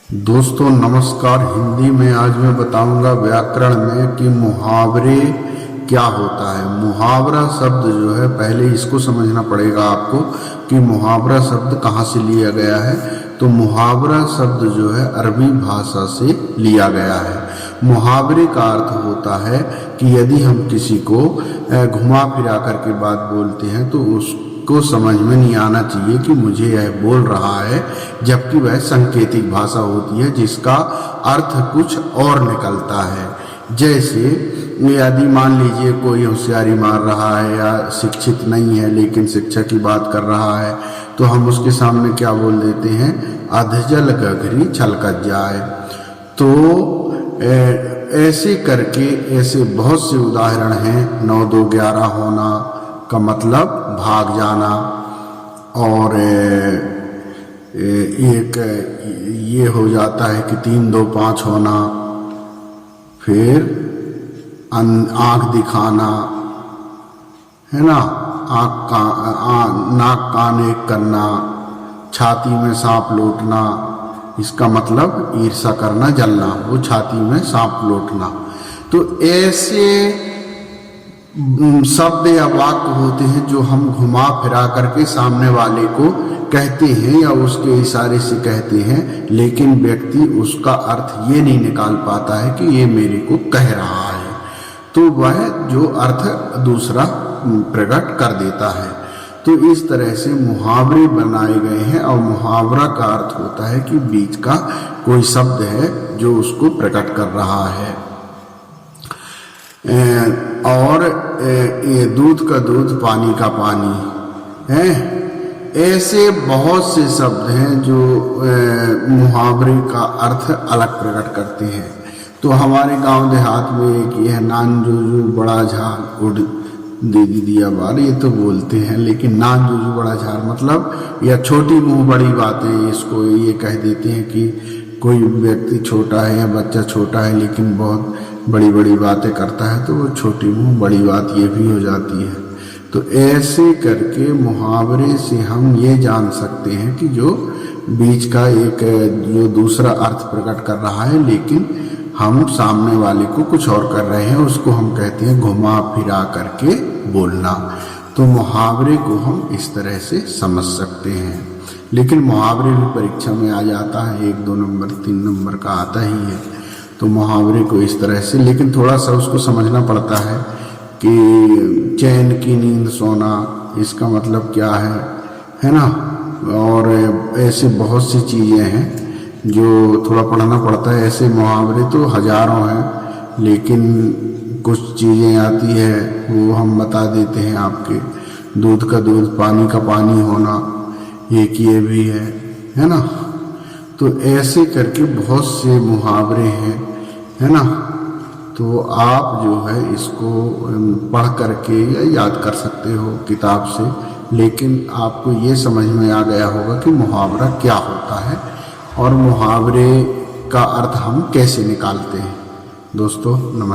दोस्तों नमस्कार। हिंदी में आज मैं बताऊंगा व्याकरण में कि मुहावरे क्या होता है। मुहावरा शब्द जो है, पहले इसको समझना पड़ेगा आपको कि मुहावरा शब्द कहाँ से लिया गया है। तो मुहावरा शब्द जो है अरबी भाषा से लिया गया है। मुहावरे का अर्थ होता है कि यदि हम किसी को घुमा फिरा करके बात बोलते हैं तो उसको समझ में नहीं आना चाहिए कि मुझे यह बोल रहा है, जबकि वह सांकेतिक भाषा होती है जिसका अर्थ कुछ और निकलता है। जैसे यदि मान लीजिए कोई होशियारी मार रहा है या शिक्षित नहीं है लेकिन शिक्षा की बात कर रहा है, तो हम उसके सामने क्या बोल देते हैं, अधजल गगरी छलकत जाए। तो ऐसे करके ऐसे बहुत से उदाहरण हैं। 9 2 11 होना का मतलब भाग जाना, और एक ये हो जाता है कि 3 2 5 होना, फिर आँख दिखाना है ना, नाक कान एक करना, छाती में सांप लौटना, इसका मतलब ईर्ष्या करना, जलना, वो छाती में सांप लौटना। तो ऐसे शब्द या वाक्य होते हैं जो हम घुमा फिरा करके सामने वाले को कहते हैं या उसके इशारे से कहते हैं, लेकिन व्यक्ति उसका अर्थ ये नहीं निकाल पाता है कि ये मेरे को कह रहा है, तो वह जो अर्थ दूसरा प्रकट कर देता है। तो इस तरह से मुहावरे बनाए गए हैं, और मुहावरा का अर्थ होता है कि बीच का कोई शब्द है जो उसको प्रकट कर रहा है। और ये दूध का दूध पानी का पानी है, ऐसे बहुत से शब्द हैं जो मुहावरे का अर्थ अलग प्रकट करते हैं। तो हमारे गांव देहात में एक ये है, नान जोजू बड़ा झार उड़ दीदी दिया बार, ये तो बोलते हैं, लेकिन नान जोजू बड़ा झार मतलब या छोटी मुंह बड़ी बातें, इसको ये कह देते हैं कि कोई व्यक्ति छोटा है या बच्चा छोटा है लेकिन बहुत बड़ी बड़ी बातें करता है, तो वो छोटी मुंह बड़ी बात ये भी हो जाती है। तो ऐसे करके मुहावरे से हम ये जान सकते हैं कि जो बीच का एक जो दूसरा अर्थ प्रकट कर रहा है लेकिन हम सामने वाले को कुछ और कर रहे हैं, उसको हम कहते हैं घुमा फिरा करके बोलना। तो मुहावरे को हम इस तरह से समझ सकते हैं। लेकिन मुहावरे भी परीक्षा में आ जाता है, 1 2 नंबर 3 नंबर का आता ही है। तो मुहावरे को इस तरह से, लेकिन थोड़ा सा उसको समझना पड़ता है कि चैन की नींद सोना, इसका मतलब क्या है ना। और ऐसे बहुत सी चीज़ें हैं जो थोड़ा पढ़ना पड़ता है। ऐसे मुहावरे तो हजारों हैं, लेकिन कुछ चीज़ें आती है वो हम बता देते हैं आपके। दूध का दूध पानी का पानी होना, एक ये भी है ना। तो ऐसे करके बहुत से मुहावरे हैं, है ना। तो आप जो है इसको पढ़ करके या याद कर सकते हो किताब से, लेकिन आपको ये समझ में आ गया होगा कि मुहावरा क्या होता है और मुहावरे का अर्थ हम कैसे निकालते हैं। दोस्तों नमस्ते।